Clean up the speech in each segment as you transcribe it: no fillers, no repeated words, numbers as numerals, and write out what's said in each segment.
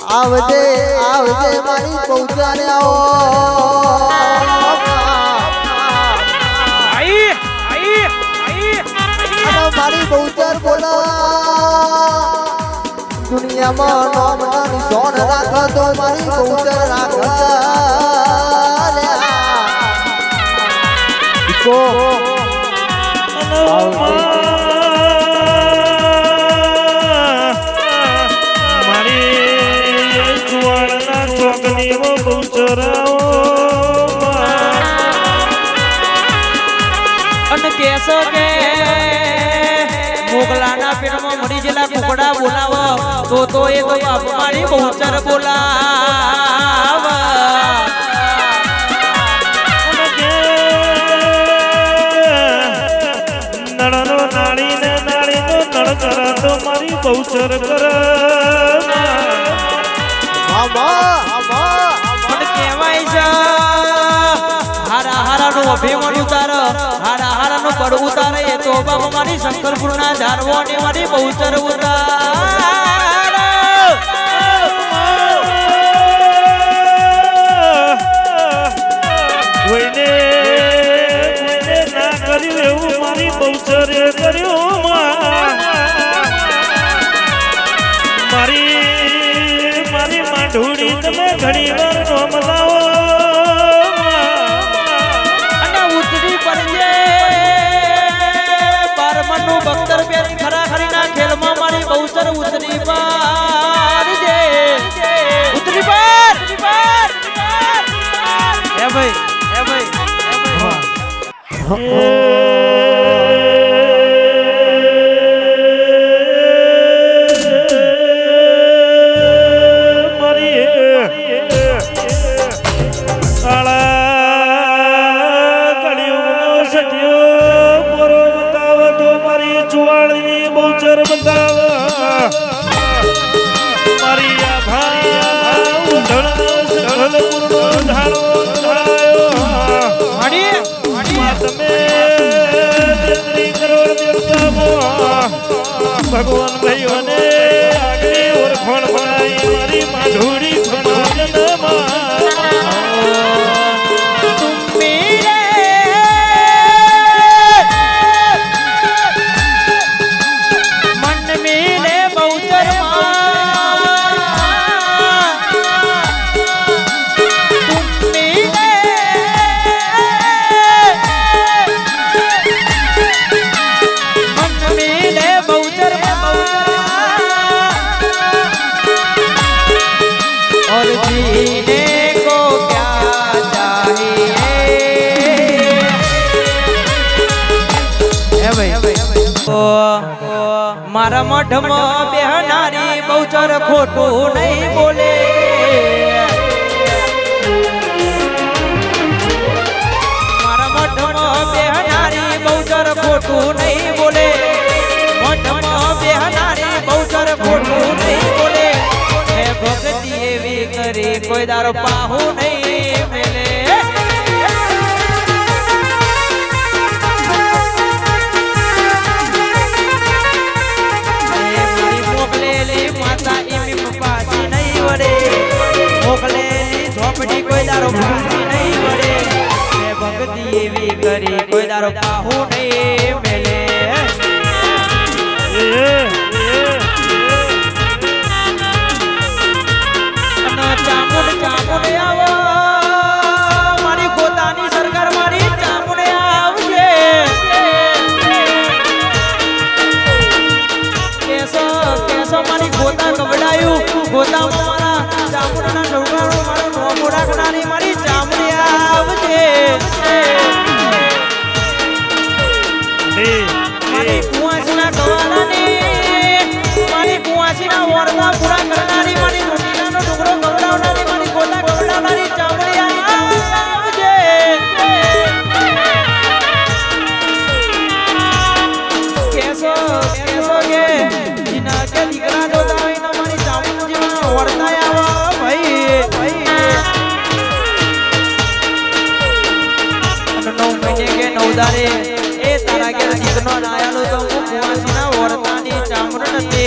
આવજે આવજે મારી પૌત્રાને આવો મારી પૌત્ર બોલા દુનિયામાં નામ નાની સોન રાખ તો મારી પૌત્ર રાખ કેસો કે મોગલાના પેટમાં મરી જેલા કુકડા બોલાવો તો એ તો બાપ મારી બહુચર બોલાવ નળનો નાળીને નાળીનો નળ કરા તો મારી બહુચર કર પણ કહેવાય છે હારા હારાનું અભિમાન ઉતાર હારા હારાનું બળ ઉતારે એ તો બાપ મારી શંકરપુરના ઝાડવાની મારી બહુચર ઉતાર કોઈને ના કર્યું એવું મારી બહુચરે કર્યું મારી મારી માંઢુડી તમે ઘણી વાર નોમ લાવો અને ઉતરી પડજે બારમનનું બખ્તર પેરી ખરા ખરીના ખેલમાં મારી બહુચર ઉતરી પડજે ઉતરી પડ હે ભાઈ બહુચર બતાવ મારી આ ભાઈ તમે કરોડ ભગવાન ભાઈઓને આગળ ઓળખણ બનાવી મારી માધુરી મારા મઠમાં બેહનારી બહુચર ખોટું નહીં બોલે મારા મઠમાં બેહનારી બહુચર ખોટું નહીં બોલે મઠમાં બેહનારી બહુચર ખોટું નહીં બોલે હે ભક્તિ એવી કરી કોઈ દારો પાહુ નહીં મેલે મોકલેલી ઝોપડી કોઈ દારો ભાજી નહીં વળે હે ભક્તિ એવી કરી કોઈ દારો પાહુ નહીં મેલે ચામુંડ ચામુંડ આવો મારી ગોતાની સરકાર મારી ચામુંડ આવશે કેસો મારી ગોતા કબડાયું ગોતા મારા ચામુંડના ડોગાનો મારો નોમો રાખનારી મારી ચામડી આવજે ઉદારે એ તારા ઘેર દીકનો નાયાલો તો હું કુવાસીના ઓરતાની ચામરણ તે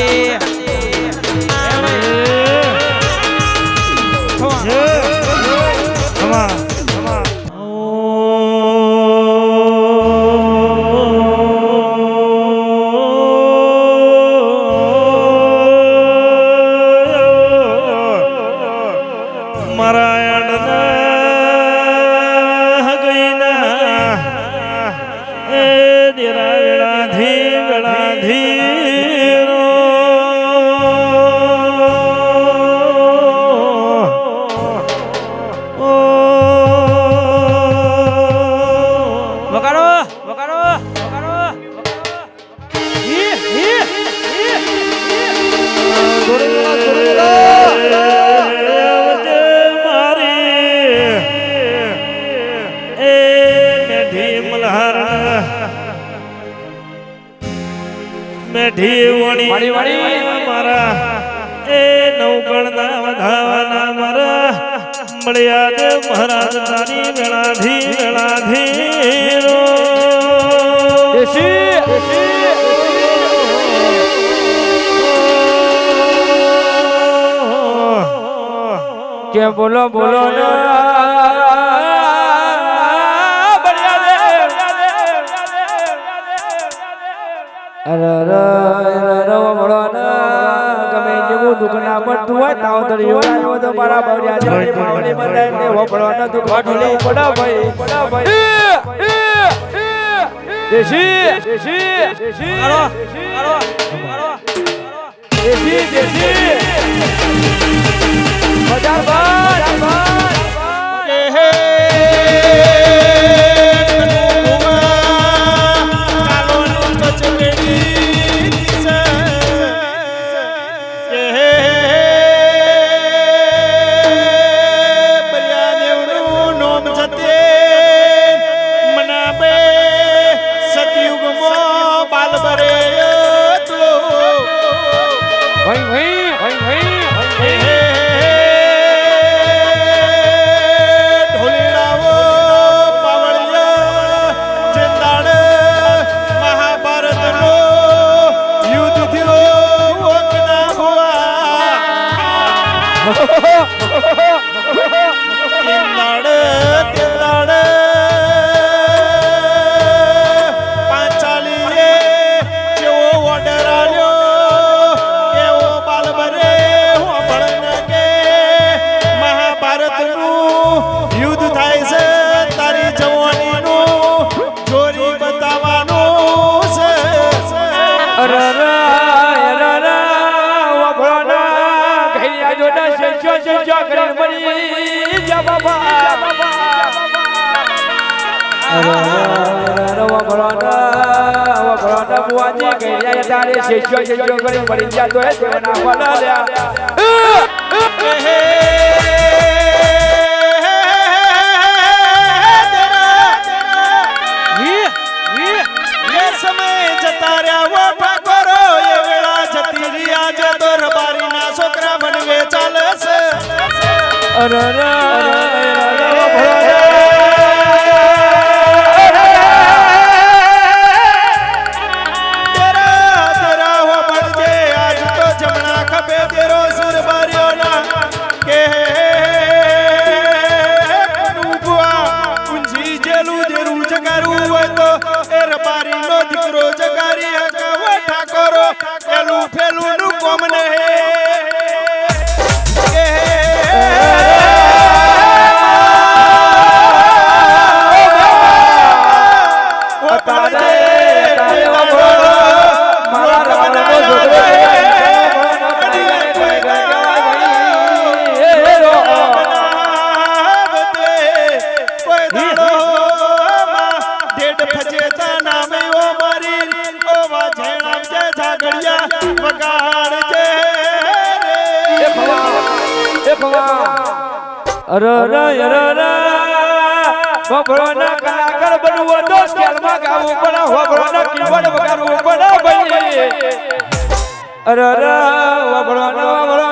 મારા એ નવગણના વધાવાના મારા મળ્યા દે મહારાજ તારી વેળાધી કે બોલો બોલો ગમે જેવું દુઃખ ના પડતું હોય તાવ તળિયો આવ્યો તો મારા બળિયા જાણે માવડી બંધાઈને વપડવાનો દુઃખ ઢોલી પડા ભાઈ દેશી બજાર વભળોના કલાકાર બનવું તો સ્કેલમાં ગાવું પડે વભળોના કીબોર્ડ વગાડવું પડે ભાઈ વભળોના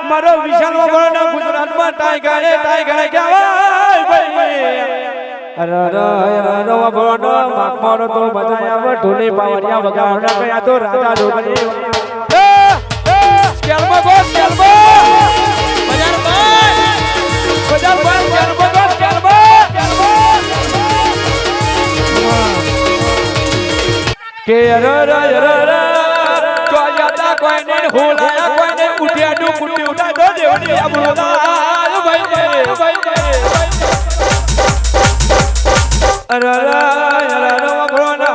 મારો વિશાલ વભળોના ગુજરાતમાં ટાઈગરે કહેવાય ભાઈ માખમારો તો બજાયા ઢોલે પાવરિયા વગાડના કયા તો રાજા જોગણી સ્કેલમાં ગો સ્કેલમાં બજાર બંધ બજાર બંધ સ્કેલમાં ગો સ્કેલમાં કે ચોયાતા કોઈને હોલાયા કોઈને ઉઠ્યા ડુ કુટી ઉઠા દો દેવડી અબરોદા ભાઈ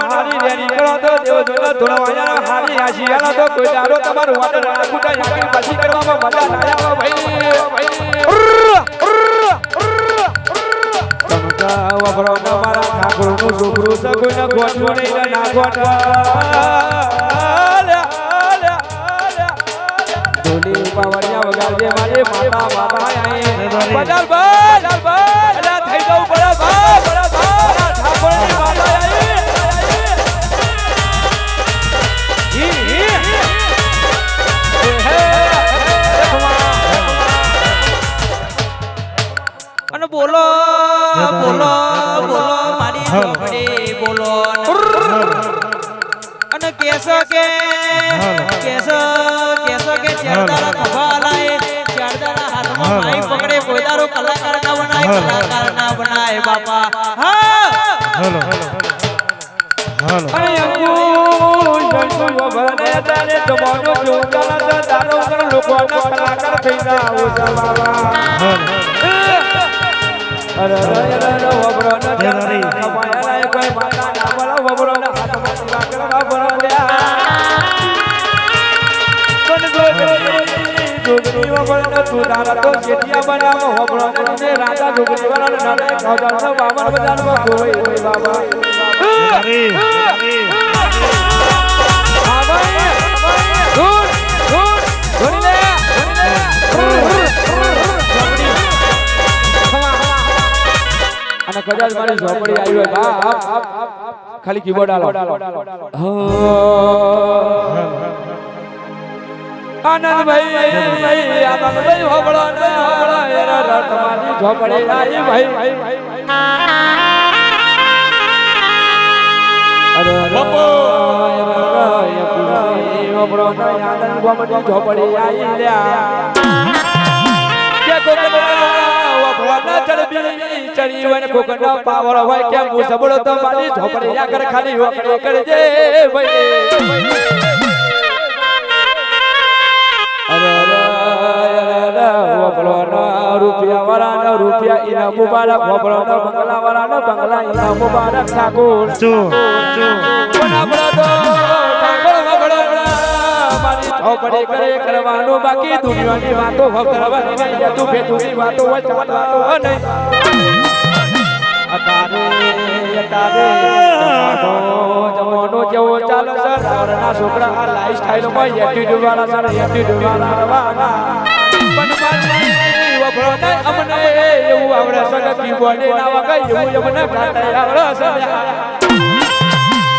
હારી રેડી કરો તો દેવ જોલા ધોળવાયા હારી આશીયાલા તો કોઈ દાડો તમારું વાડર રાખુટા યાકી પછી કરવામાં મજા ના આવે ભાઈ તમકા વફરો મારા ઠાકોરનું છોકરું છે કોઈને ગોઠવું નહીં ના ગોઠવા ઢોલી પાવરિયા વગાડજે મારી માતા માતા આઈ બજાર બજાર એલા થઈ જાવ બડા ભા ઠાકોરની માતા આઈ અને બોલો બોલો બોલો મારી ઝોપડી બોલો અને કેસો કે ચારદારા ખભા લાય ચારદારા હાથમાં માઈ પકડે કોઈદારો કલાકાર ના બનાય બાપા હા અરે અંકુ જંતુ વને તારે જવાનો જોગાલા તારો કર લોકોના કલાકાર થઈ જાવ બાબા અરે વબરો ન જરી કમાયા કોઈ માતા ના બોલા વબરો ના હાથમાં લાકડા બરાબ્યા કોણ જોગરી વબરો ન તું તારા તો જેટિયા બનાવો વબરો ને રાજા જોગરી વાળા ને ખોજાનો બાબા બજારમાં કોઈ બાબા અને કદાચ મારી ઝોપડી આવી હોય ખાલી કીબોર્ડ આલો આનંદભાઈ હોબળો ને તમારી ઝોપડી આવી ભાઈ અરે બાપો હોબળો ને આનંદ ગોમડી ઝોપડી આવી લ્યા કે કોકના ચડી વન કોકના પાવર હોય કે મુ સબળો તો મારી ઝોપડી આગળ ખાલી હોકડી કરજે ભાઈ રૂપિયા વાળા રૂપિયા ઇના મુબારક હોબળો બંગલા વાળા બંગલા ઇના મુબારક ઠાકોર મારી ઝોપડી કરે કરવાનું બાકી દુનિયાની વાતો કરવાની નહીં તું ભેતુની વાતો હોય ચાલતો નહીં અતારે જમાનો જેવો ચાલે છે રાવણના છોકરા આ લાઈફ સ્ટાઈલ માં એટીટ્યુડ વાળા છે એટીટ્યુડ વાળા રવાના પણ વફરો ને અમને એવું આવડે છે કે કીબોર્ડ ના વગાય એવું અમને ગાતા આવડે છે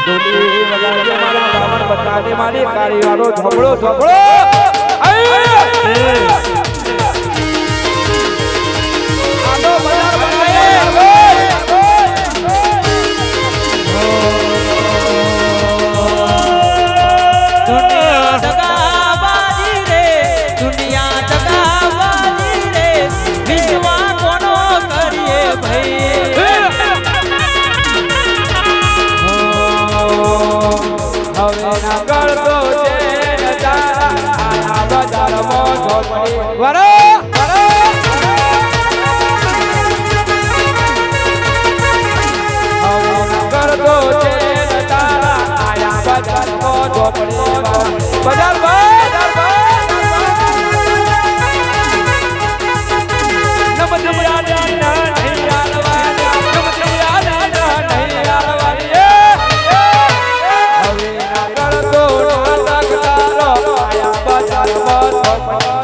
દોલી વગાડે મારા રાવણ બતાને મારી કાળી વાળો ઝોપડો આનો બજાર બનાય દુનિયા દગાબાજી રે વિશ્વા કોનો કરીએ ભાઈ હવે ના કરતો છે આ બજારમાં ઝોપડી વરો કરતો છે તારા બજારમાં ઝોપડી બજાર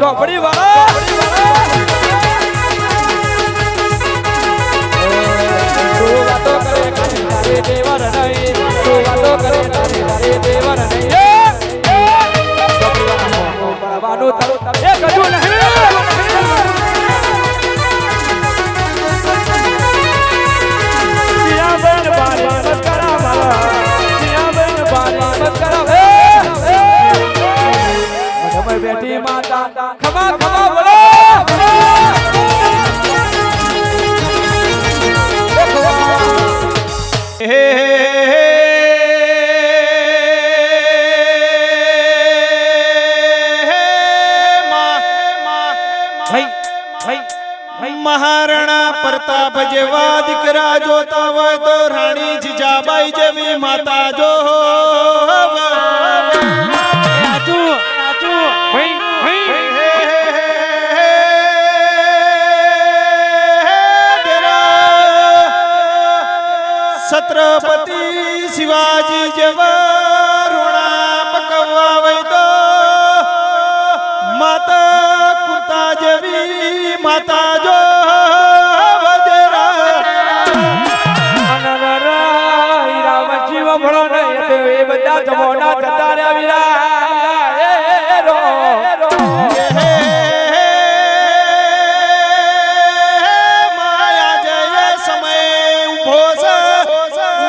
ચોપડી વાળા તું વાતો કરે તારે દેવર નહીં તું વાતો કરે તારે દેવર નહીં બરાબરનું તારું એ કજું નહીં મહારાણા પ્રતાપ જેવા દીકરા જોતા હોય તો રાણી જીજાબાઈ જેવી માતા જો છત્રપતિ શિવાજી જેવા રોણા પકવવા હોય તો માતા કુંતા જેવી માતા જો બધા જમોના જતા રે માયા જય સમય ઉભો છે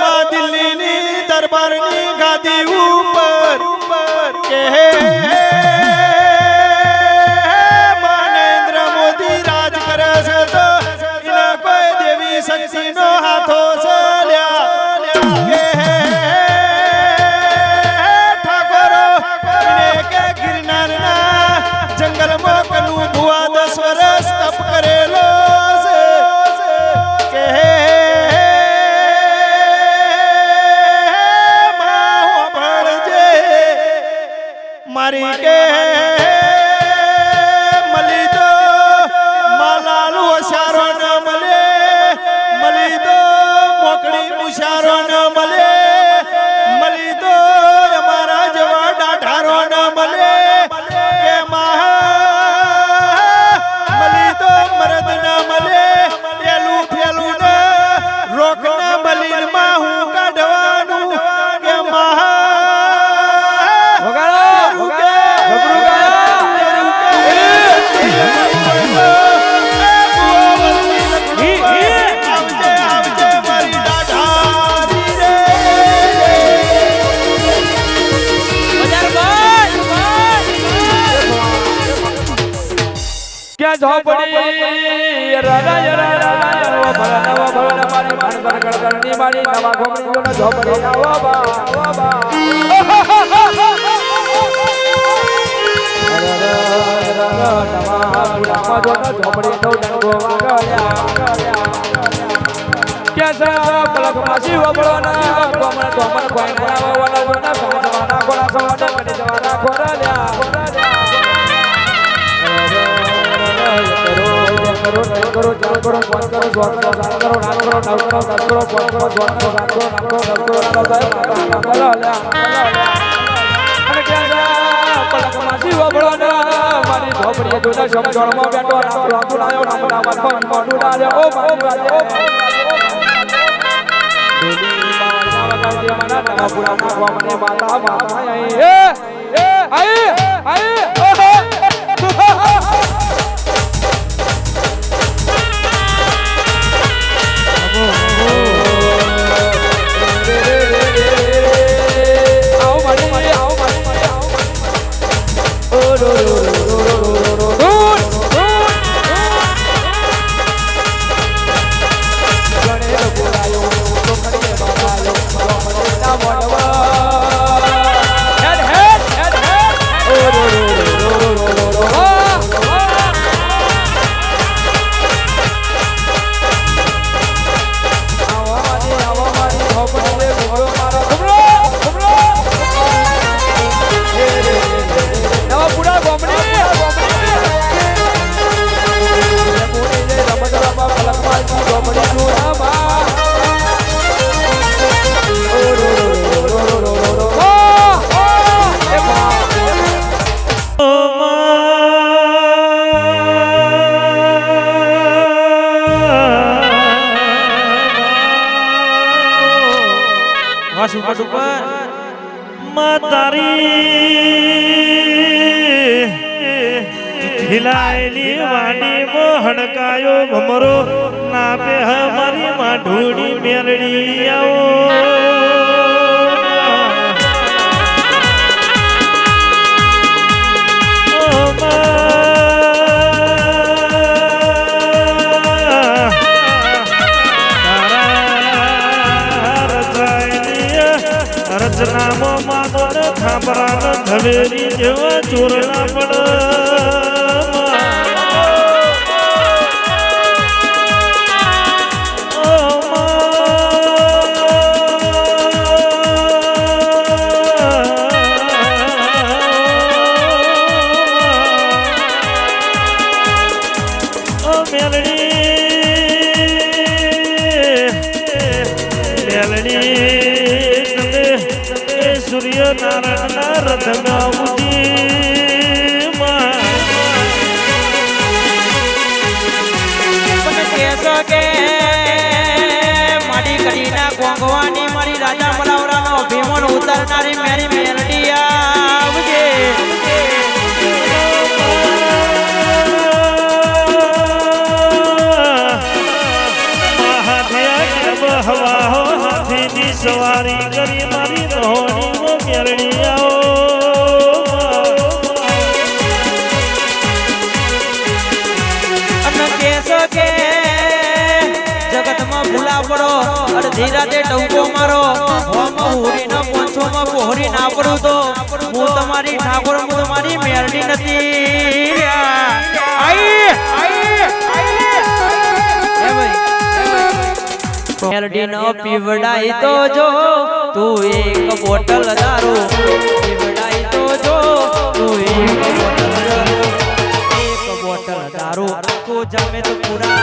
મા દિલ્હીની દરબારની ગાદી ઉપર કે નરેન્દ્ર મોદી રાજ કરે છે તો એના કોઈ દેવી શક્તિનો હાથો છે જંગલમાં કનું ભુવા 10 વર્ષ તપ કરેલો છે કે ભણજે મારી કે મલી તો માલાલુ હોશિયારો ન મળે મલી તો મોકળી મુશારો ન મળે મલી તો અમારા જેવા ડાઢારો ન મળે કે મલી તો મરદ ન મળે પેલું ફેલું ન રોક ન બલીન માં હું કાઢવાનું કે ઝોપડી રાજા રાજા ભલા મારી ભણતર ગળગળની મારી નવા ગોમડીઓના ઝોપડી આવો બા નવા પુરામાં જોતા ઝોપડી નો ડંગો વાગલ્યા કે સા પલકમાં શિવ બળોના ગોમણ ગોમણ કોઈ ના આવવાના જોના સાંજવાના કોલા સવાના મડી જવાના ખોરાલ્યા કરો ચાલ કરો પાંચ કરો સ્વાદ કરો સાત કરો નામ કરો નવ કરો 10 કરો 5 કરો સ્વાદ કરો 7 કરો નામ કરો 10 કરો નામ કરો અને ક્યાં પલકમાં શિવ બળોના મારી ઝોપડીએ જોતા સમજણમાં બેઠો રામ બોલાયો નામ નામ મોઢું ડાલ્યો ઓ મારી વાજે દેવી બાવળના વગાડજે મારા નવા પુરાના ગોમને માતા માતા આઈ हिलाएली वाणी हड़कायो भमरो नापे हमारी माढूड़ी मेलड़ी आओ રચનામાં માનો ને ખાપરા ઝવેરી જેવા ચોરણા સૂર્ય નારાયણ રથ ગાઉજી કેસો કે મારી કડીના ગોંગવાની મારી રાજા મલાવરાનો ભીમોન ઉતારનારી મેરી મેલડી આવજે હવા હાથીની સવારી કરી મારી રોહણી મેરડી આવો અને કેસો કે જગતમાં ભૂલા પડો અડધી રાતે ડંકો મારો હોમાં હુરીનો પોંછોમાં પોહરી ના પડું તો હું તમારી ઠાકોર હું તમારી મેરડી નથી મેરડી નો પીવડાઈ તો જો તું એક બોટલ દારૂ પીવડાઈ તો જો તું એક બોટલ દારૂ આખું જમે તો પૂરા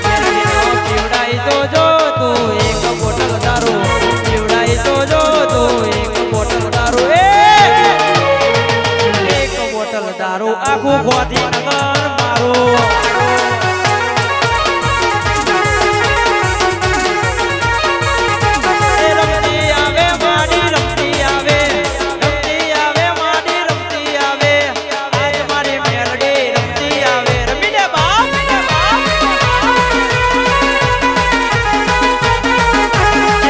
મારું પીવડાઈ તો જો તું એક બોટલ દારૂ પીવડાઈ તો જો તું એક બોટલ દારૂ દારૂ આખું ગોધી નગર મારું રમતી આવે માડી રમતી આવે માડી રમતી આવે આજ મારી મેલડી રમતી આવે રમી લે બાપ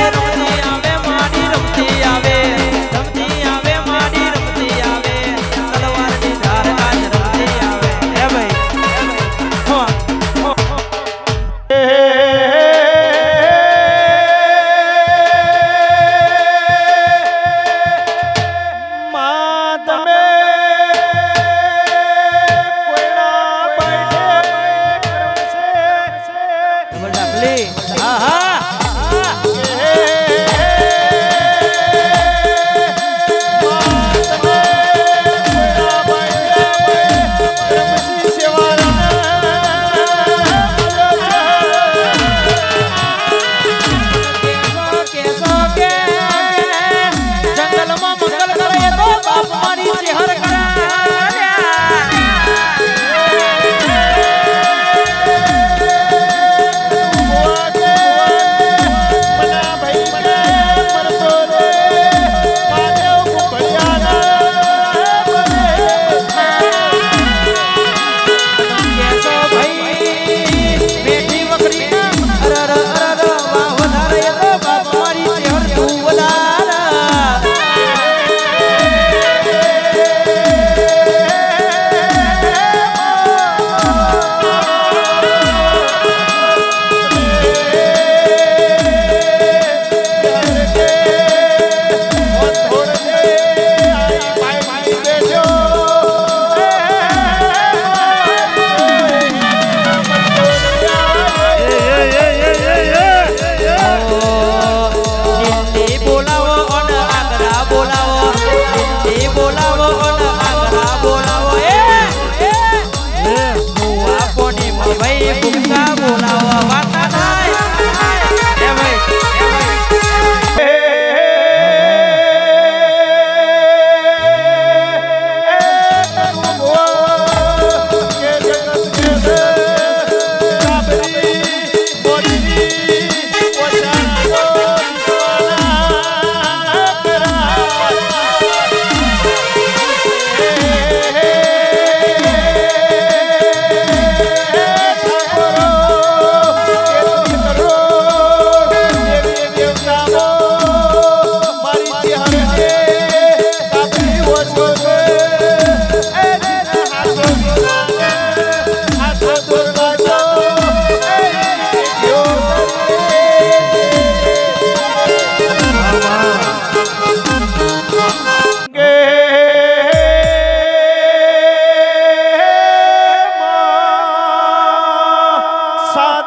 રમતી આવે માડી રમતી આવે માડી રમતી આવે તલવારની ધાર આજ રમતી આવે હે ભાઈ હા હા જંગલમાં મંગલ કરે તો બાપ મારી ચહેર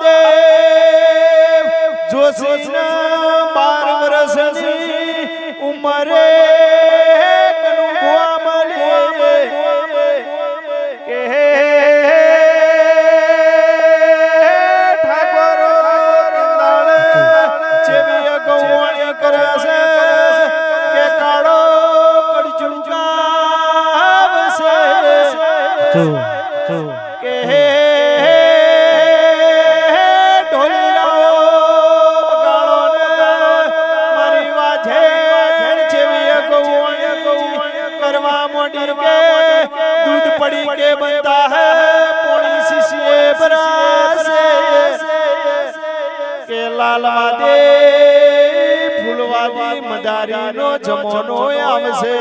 મહાદેવ જોશીના 12 વર્ષની ઉંમરે કનુભવા મળે કે ઠાકોરો ચેવી ગૌવાણી કરે છે કે કાળો કડજુગાવશે કે दूध पड़ी के बनता है पोड़ी शिष्य बरासे के लालवादे फूलवादी मदारी नो जमोनो आवसे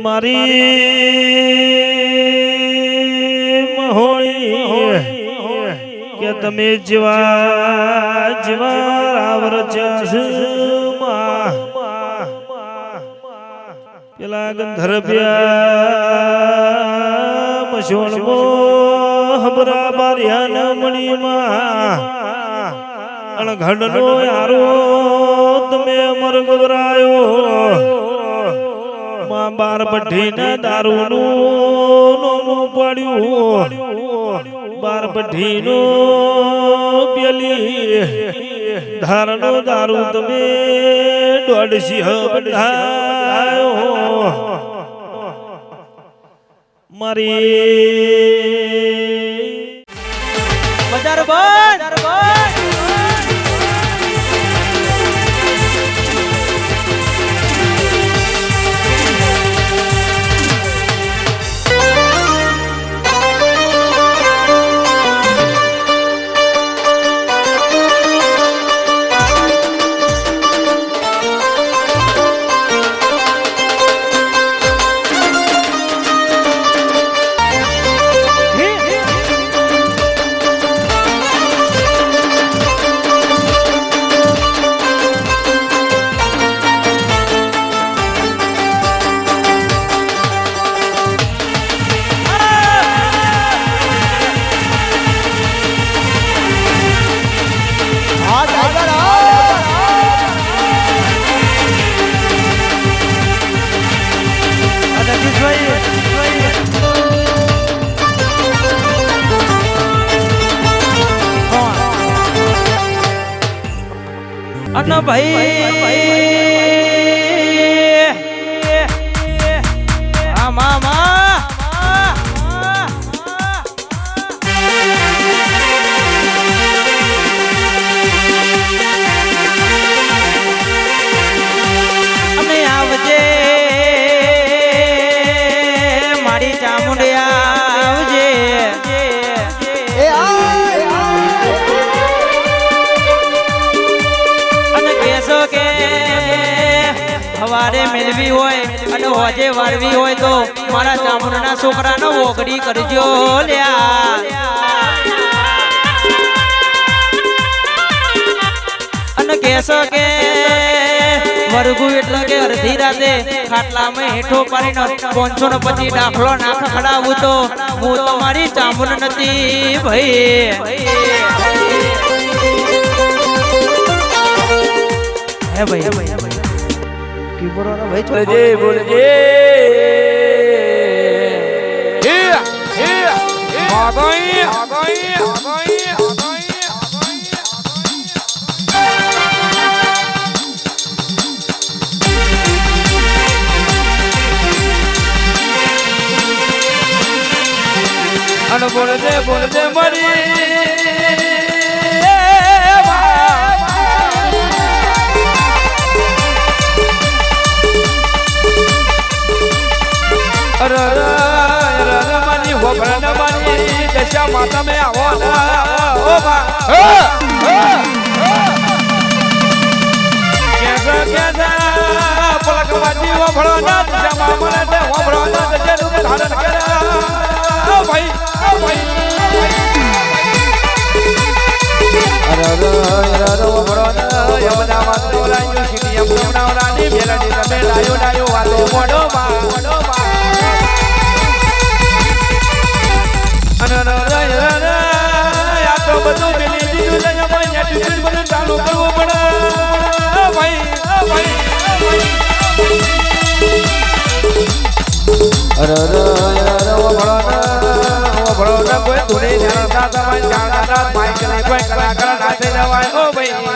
મારી મહોળી કે તમે જીવા જીવા રાવર પેલા ગંધર્વ્યા મશોણમો હબરા બાર્યા મણીમાં અણઘડનો યારો તમે અમર ગવરાયો માં બાર બઢીના દારૂનું નોમું પડ્યું બાર બઢીનો પેલી ધારનો દારૂ તમે 150 બંધાયો મારી બજાર બંધ અન ભાઈ આ મામા અમે આવજે મારી ચામુંડિયા આવજે એ આ કે હવારે મેળવી હોય અને હોજે વાળવી હોય તો મારા ચામુંડના છોકરાનો ઓગડી કરજો લ્યા અને કહેશો કે વરગુ એટલે કે અડધી રાતે ખાટલામાં હેઠો પાડીને 525 દાખલો નાખ ખડાવું તો હું તમારી ચામુંડ નથી ભાઈ હે ભાઈ કીબોર્ડ વાળો ભાઈ બોલજે બોલજે આગોઈ આગોઈ આગોઈ અને બોલજે મરી માની હોભળા માની દશા માતા મે આવો ઓ બા કેસા પલક વાજી હોભળો ના દશા મામલે તે હોભળો ના દશા રૂપ ધારણ કરે ઓ ભાઈ હોભળો ના યમના માત્ર ઓલાઈ સીટી યમના નવરાની મેલડી તમે ડાયો ડાયો વાતો મોડો બા અને આ તો બધું મેલી દીધું છે ભાઈ એટીટ્યુડ બધું ચાલુ કરવું પડે ભાઈ ભળો કોઈ ધૂળી ધરતા તમે જાણતા માઈક ને કોઈ કલાકાર નાચે જવાય ઓ ભાઈ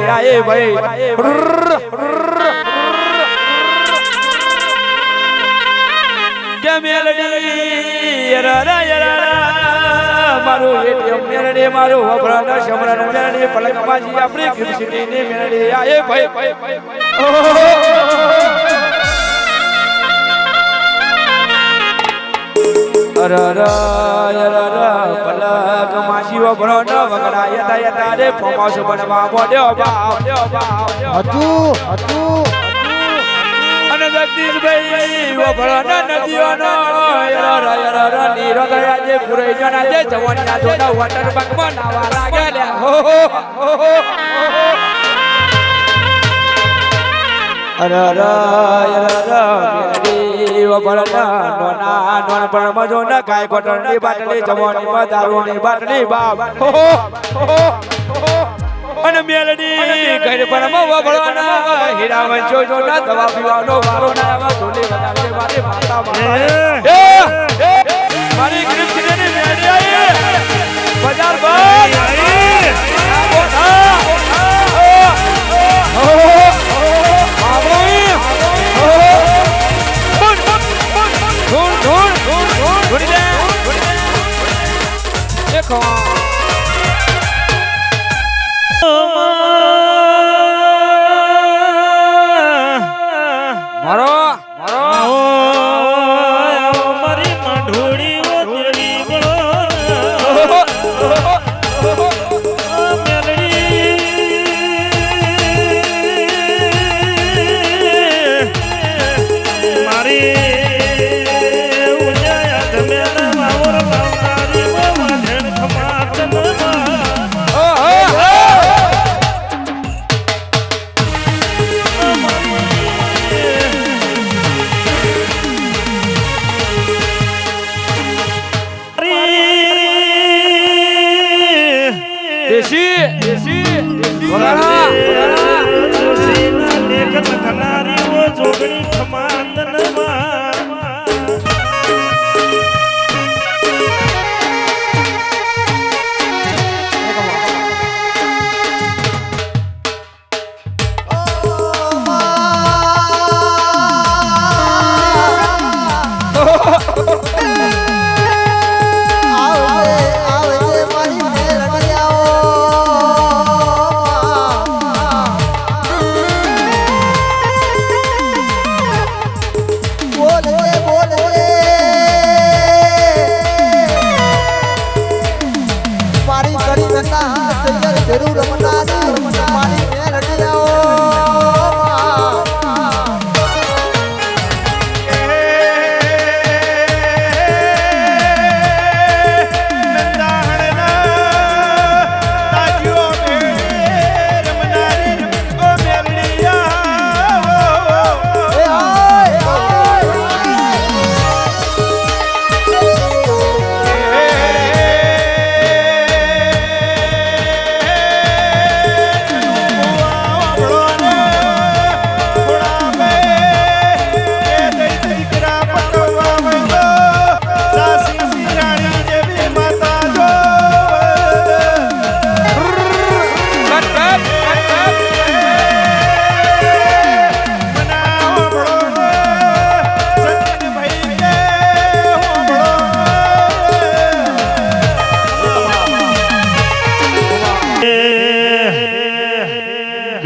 આયે ભાઈ કે મેલડી યરા યરા મારું એટીએમ મેલડી મારું વફરાના શમરાના મેલડી પલકમાજી આપણી ગિફ્ટ સિટી ની મેલડી આયે ભાઈ પલક માસી વફરાના વગડા યતા યતા રે ફોમાસ બનવા મોડ્યો બાપ હતું અને જગદીશભાઈ વફરાના નદીઓનો યરા યરા નીરો થયા જે પુરાઈ જણા જે જવાનના જોડા વોટર પાર્કમાં નાવા લાગ્યા હો ગાય કોટરની બાટલી જવાની માં દારૂની બાટલી બાપ અને મેલડી ઘર પર વફળવાના હીરા વંચો જો ના દવા પીવાનો વારો ના આવા ઢોલી વધારે મારી માતા મારી ગ્રીપ ની મેલડી આઈ બજાર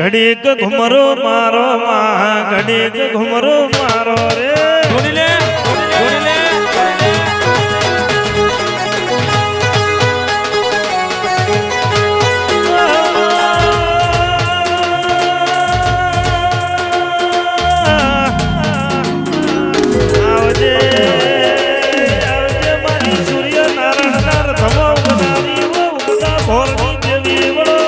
ઘડીક ઘુમરો મારો માં ઘડીક ઘુમરો મારો રે ધોની લે આવજે આવજે મારી સૂર્ય નારાયણ ના રથમાં ઉગનારી ઉગતા ભોરની દેવી વળો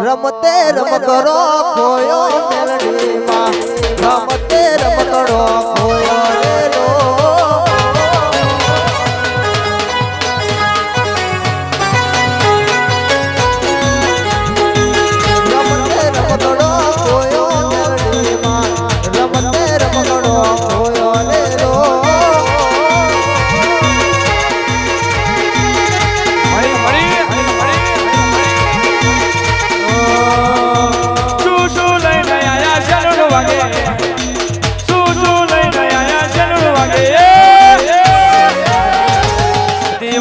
રમતે રમકડો ખોયો મેલડીમાં રમતે રમકડો ખોયો રેલો રમતે રમકડો ખોયો મેલડીમાં રમતે રમકડો ખોયો રેલો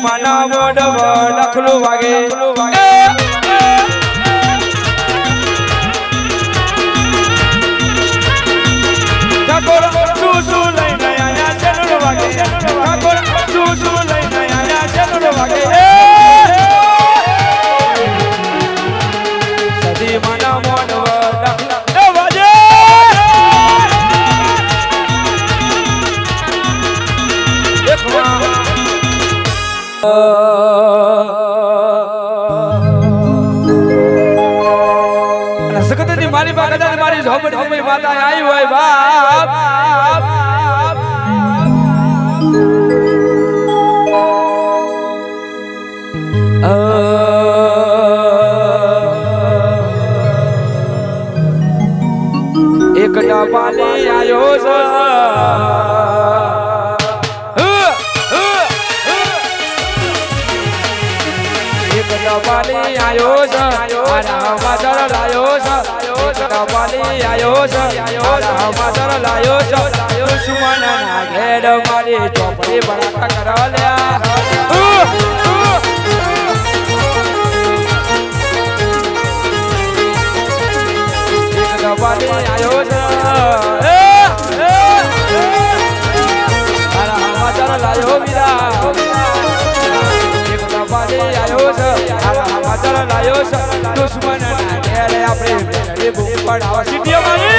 માના મોઢ ડખલું વાગે ઠાકોર શું લઈને આયા ચેલું વાગે ઠાકોર શું લઈને આયા ચેલું વાગે સદી માના મોઢ ડખલા વાગે સકતની મારી બાગા મારી ઝોપડી માતા આવી હોય બાપ એક ડબાલી આયો છે ડબાલી આયો છે માધર લાયો છે ડબાલી આયો છે માધર લાયો છે દુશ્મન ના ઘેર મારી ચોપડી બળાકા કરાલ્યા ડબાલી આયો છે માધર લાયો વીરા આયો છે માધર લાયો છે દુશ્મન ના ઘેર આપણે મેળવી બૂમ પડાવા સીટીઓ મારી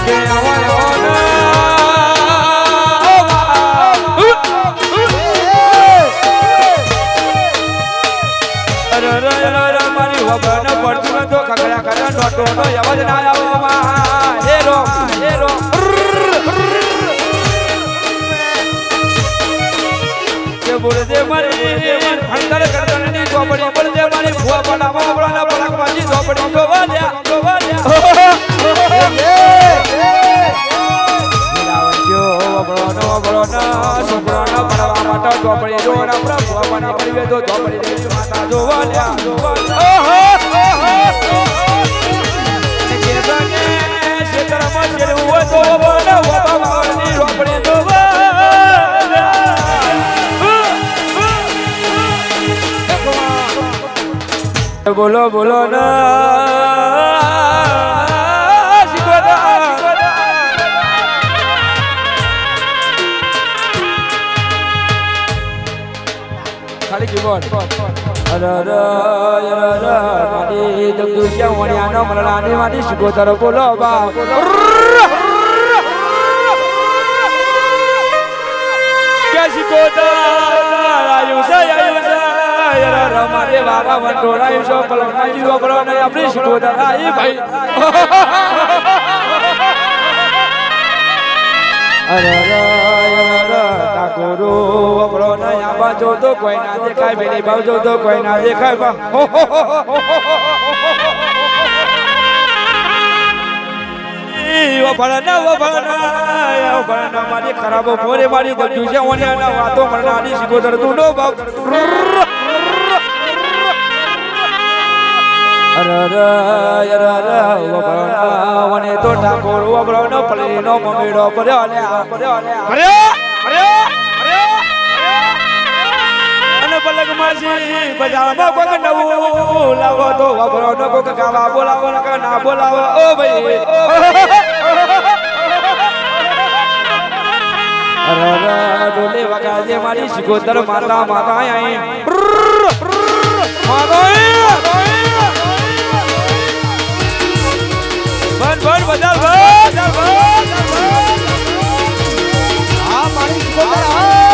કે આવવાનો મારી વબન પડતું તો ખગડા ખગડા નોટો નો અવાજ ના આવવામાં હેરો હેરો બોલજે મારી અંતર કરતની ચોપડી બોલજે મારી ભુવા પડાવા બળાના પડાકવાજી ચોપડી જોવાલ્યા બળોનો છોકરાનો પડાવા માટે ચોપડી જોના ભુવા પડા પડી તો ચોપડી માતા જોવાલ્યા કે સંગે ક્ષેત્રમાં શેરવું તો બોલો બાબાની ચોપડી જોવા બોલો બોલો ના શીખવા ખાલી કીબોર્ડ મારી દુશ્યા વણ્યાનો મરણાની મારી શીખોતર બોલો બા કે શીખોતર મારે વાવા વંટોળાયું છો પલકમાં જીવો પડો નહીં આપણી શીખોતર આઈ ભાઈ ઠાકોરો વપડો નહીં આવા જો તો કોઈ ના દેખાય બેની ભાવ જો તો કોઈ ના દેખાય બા મારી ખરાબો ફોરે મારી બધું છે વાતો મળનારી શીખોતર તું નો બાપ વને તો ઠાકોર વબરો પલીનો મમીડો પડ્યો અને પલક માસી બજારમાં કોક નવું લાવો તો વબરો નો કોક ગાવા બોલાવો કે ના બોલાવો ઓ ભાઈ ડોલે વગાજે મારી શીખોતર માતા માતા આઈ બન બજાર આ મારી શીખોતર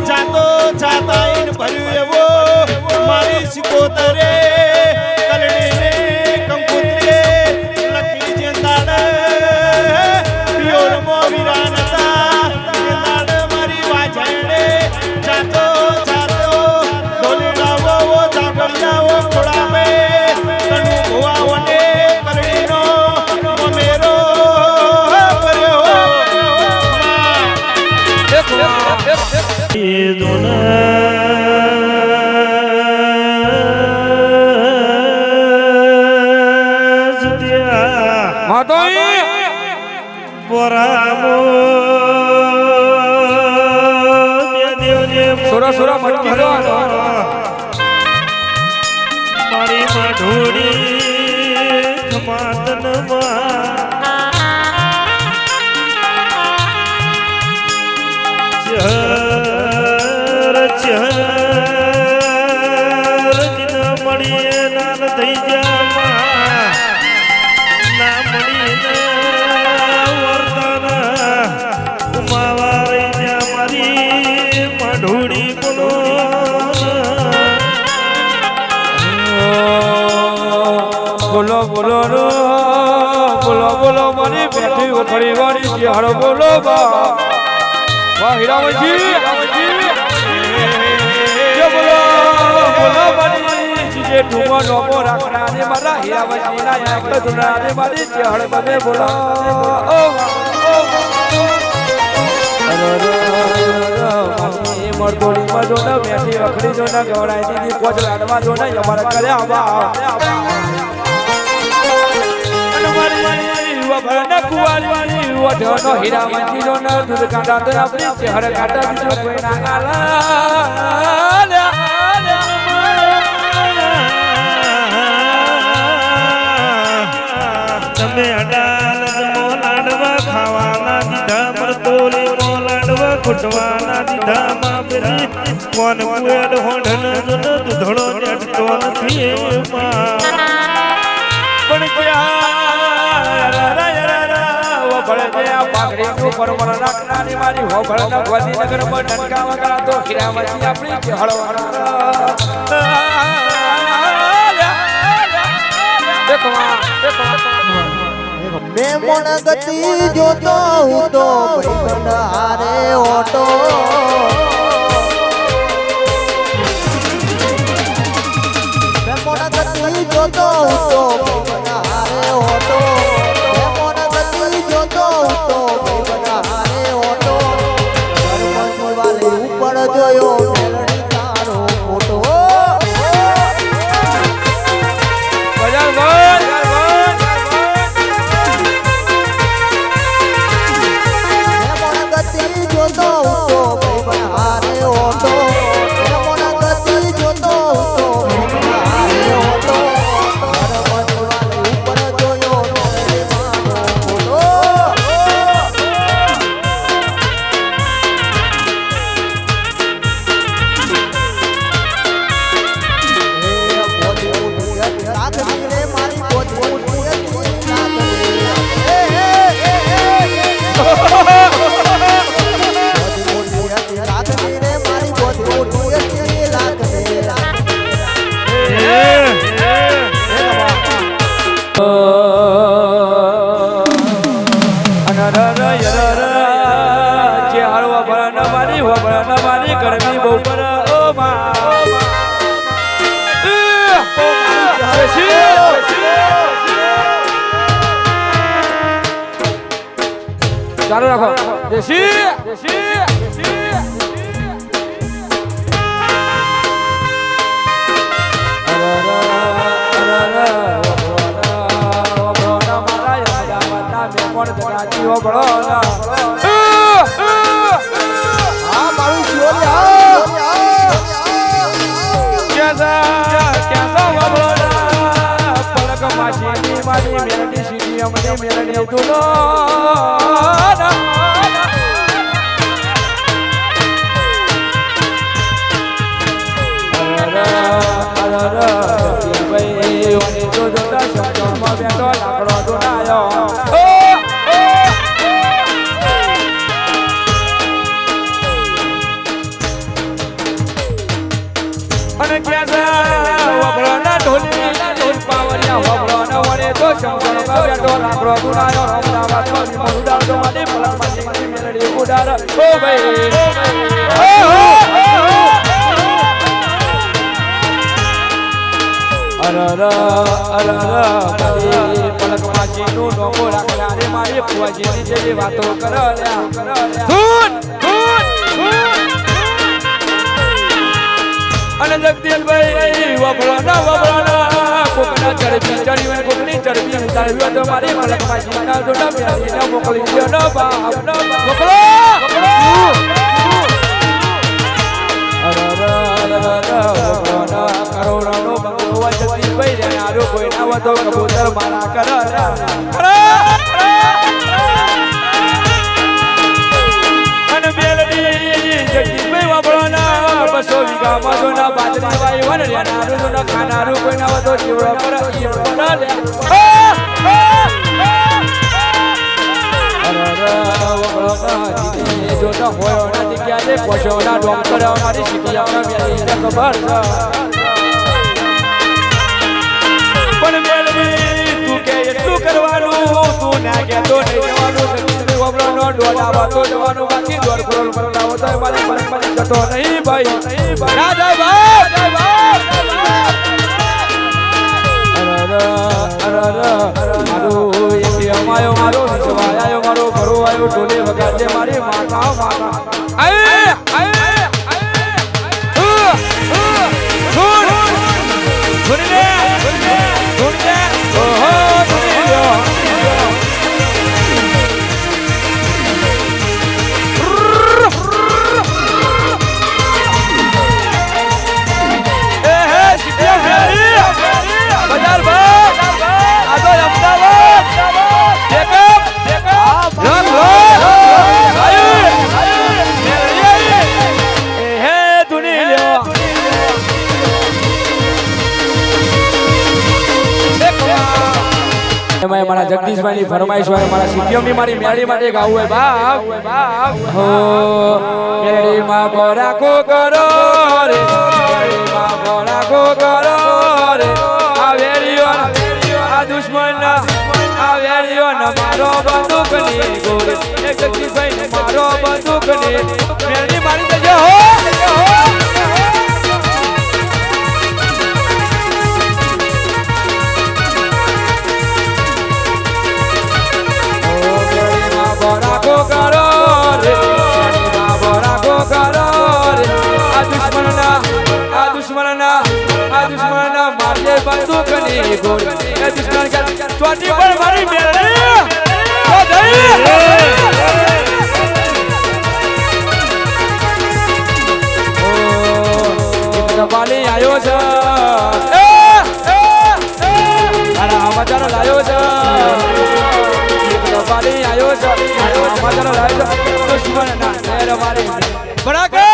જાતો જાતા ભર્યું એવો મારી શીખોતરે મોરામો બે દેવને સુરો સુરો મટકી દો મારી માઢોડી ખમાતનમાં ચહર ચહર દિન મળીએ નાન થઈ જામાં ના મળીને વર્તાના ઉમાવા રહી જા મારી માઢોડી બોલો બોલો બોલો રો બોલો બોલો મારી બેઠી ઉખડી વાળી ચહેરો બોલો બા વાહ હીરામજી જો બોલો બોલો મારી જે ઠુમો નોમો રાખના ને મારા હીરામજી ના યાક દુના ને મારી ચહેરો તમે બોલો ઓ મરદોડી માં જો ને બેઠી વખડી જો ને ગવડાઈ દીધી પોચ લાડવા જો ને અમારા ઘરે આવા કુવારી વઢનો હીરામજી નો ન દૂધ કાઢા તો આપણી ચહેર કાઢા બીજો કોઈ ના ગાલા તમે અડાલ મોલાડવા ખાવાના દીધા મરતોલી મોલાડવા ખોટવાના દીધા માબરી કોન કુએલ હોંઢન જન દૂધળો જટતો નથી પણ પાઘડી નું પરમર રાખનાની મારી હોબળ ના ગાંધીનગર માં ડંકા વગરા તો હીરામજી આપણી ચહેરો મેં મોણ ગતિ જોતો હું તો ભાઈબંધ હારે ઓટો મેં મોણ ગતિ જોતો હું તો ભાઈબંધ હારે ઓટો મેં મોણ ગતિ જોતો હું તો ભાઈબંધ હારે ઓટો ધર્મ વાલે ઉપર જોયો મેલડી તારો ફોટો ગરમી બહુ પર ઓ ચાલુ રાખો દેશી અને જગદીશભાઈ વફળાના કોકના ચરબી ચડી કોકની ચરબી ઉતારવી તો મારી મલકમાં જીના જોડા મેળીને મોકલી દો ન બાપ મોકલો કરોડનો બંગલો જતી ભાઈ રે આરો કોઈ ના વતો કબૂતર મારા કર અને મેલડી જતી ભાઈ વાપરોના 200 વીઘામાં જો ના બાજરી વાઈ વન રે આરો જો ના ખાનારું કોઈ ના વતો જીવડો પર લે જો ન હોય નથી ક્યારે કોશોના ડોક્ટર અમારી શીખિયામાં મેલીને ખબર પણ મેલડી તું કે એટલું કરવાનું તું ના કે તો નહીં જવાનું વબળનો ડોડાવા તો જવાનું બાકી દોર કરોડ મરલાવો તો મારી પરમપરી કતો નહીં ભાઈ ના જાય મારો મારો સવાયો મારો ઘરો આવ્યો ટોલે વગાડે મારી માતા આય મારા જગદીશભાઈ ની ફરમાઈશ હોય મારા સીટીઓની મારી મેળી માટે ગાવું હોય બાપ હો મેળી માં ગોરાકો કરો રે મેળી માં ગોરાકો કરો રે આ વેરીઓ આ દુશ્મન આ વેરીઓ ન મારો બંદૂક ની ગોરી એક જગદીશભાઈ ને મારો બંદૂક ની મેળી મારી દેજો હો દુશ્મનના મારજે બંદૂક ની ગોળી એ દુશ્મન કે ચોટી પર મારી મેળી તો જઈ ઓ એક પાલી આયો છે આના સમાચાર લાયો છે એક પાલી આયો છે આના સમાચાર લાયો છે દુશ્મનના મેર મારી બરાબર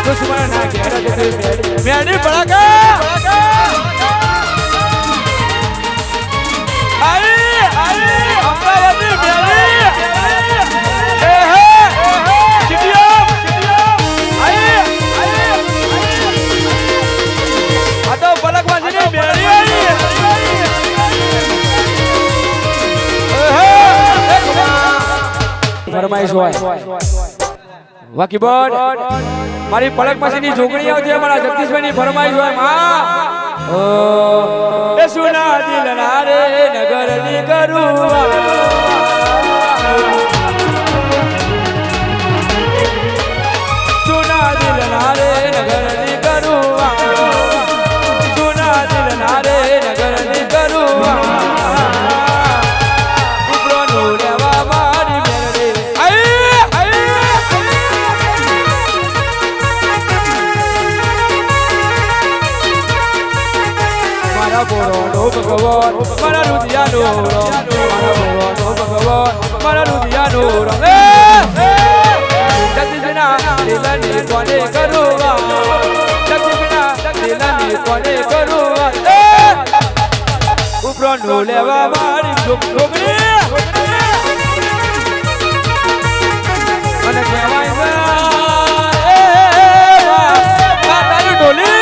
દુશ્મન ના ઘેર જતી મેડી બળાકા આઈ અમરાવતી મેડી એ હે ચિટિયો આઈ આ તો બલકવાજીની મેડી આઈ ફરમાઈશ હોય વાકી બોર્ડ મારી પલક પાસેની જોગણી આવતી અમારા જગદીશભાઈ ની ફરમાઈશ હોય માં ઓ એ સુના દિલ ના રે નગર ની કરું સુના દિલ ના રે નગર ની કરું સુના દિલ ના રે નગર ની કરું ઉપરો નો લેવા મારી મેળે ભગવાન મારા રુદિયાનો ભગવાન મારા રુદિયાનો જગદીશના દિલની કોને કરુવા જગદીશના દિલની કોને કરુવા ઉપરો નો લેવા મારી છોકરી મને કહેવાય તારી ડોલી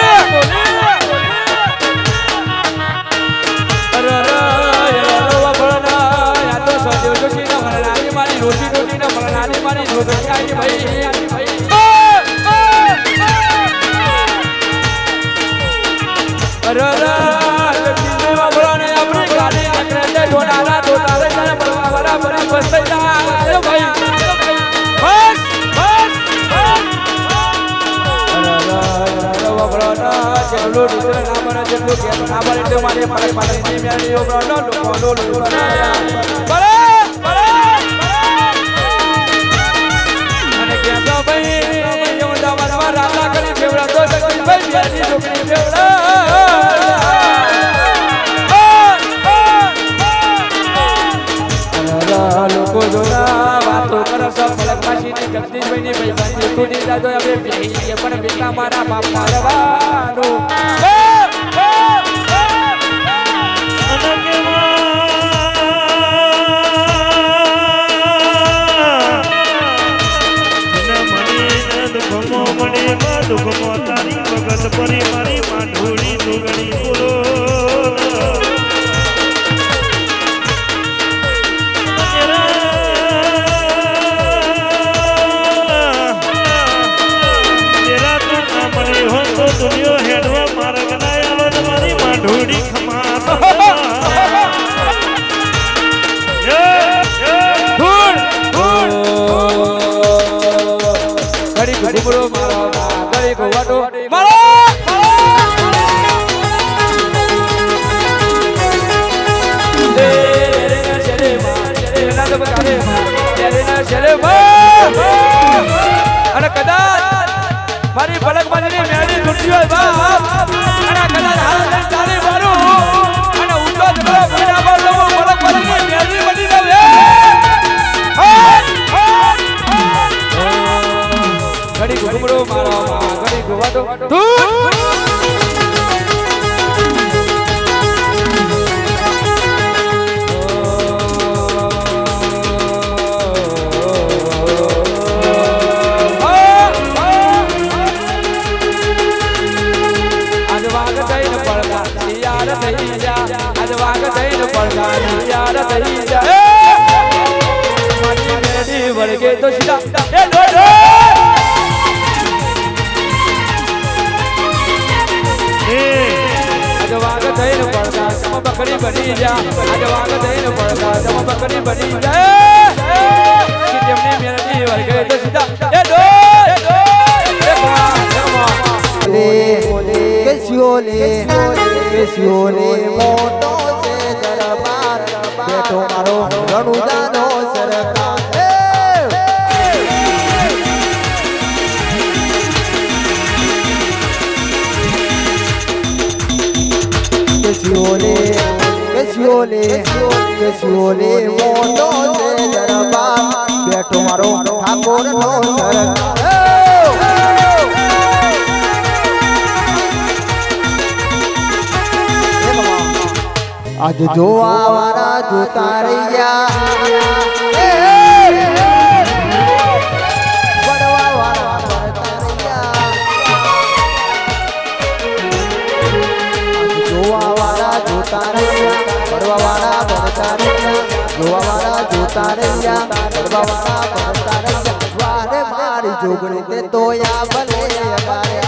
રોટી રોટી ને મરનારી મારી રોટી આઈ ભાઈ અરે કિલ્લે વાળાને આપણી ગાડી આકરે ડોનારા ડોનારે બરાબર બસ થઈ જા ભાઈ બસ બ્રાલો રુદ્ર નામનો જેટલું કે ના બને એટલે મારે પાડે પાડે ની મેળીઓ બ્રાલો લોકોનો બનાયા બરે અને કે તો ભાઈ એવો દાવા રાલા કરી ફેવડા તો ભાઈ બેની છોકરી ફેવડા લોકો જોના વાતો કરો છો ફલક પાસીની જગદીશભાઈની પૈસાની તૂટી જાજો હવે બેહી પણ બેટા મારા બાપ મારવાનો દુઃખમો તારી ભગત પરી મારી માઢોળી દુગડી બોલો દુનિયો હેડવા માર્ગ ના આલો તમારી માઢોળી ખમા ઘડી ઘડી મારો ઘડી ગવાડો મારો અને કદાચ મારી પલક બાજરી મેળી છૂટી હોય બાપ અને કદાચ હાલ તારી મારું અને ઊંચો જબરો ભીડા પર લઉં પલક બાજરી મેળી બની જાવે ઘડી ઘુમડો મારો ઘડી ગવાડો વળગે તો સીધા એ ડોડો આજ વાગ થઈને પડતા તમ બકરી બની જા આજ વાગ થઈને પડતા તમ બકરી બની જા કે જેમની મેરડી વળગે તો સીધા એ ડોડો કેશિયોલે મોટો છે દરબાર બેઠો મારો રણુદાનો સરકાર કેશિયોલે મોટો છે દરબાર બેઠો મારો ઠાકોરનો સરકાર આજ જોવા વાળા જોતા રહ્યા પડવા વાળા પડતા રહ્યા જોવા વાળા જોતા રહ્યા પડવા વાળા પડતા રહ્યા જોવા વાળા જોતા રહ્યા પડવા વાળા પડતા રહ્યા વારે મારી જોગણી તે તોયા ભલે અમારે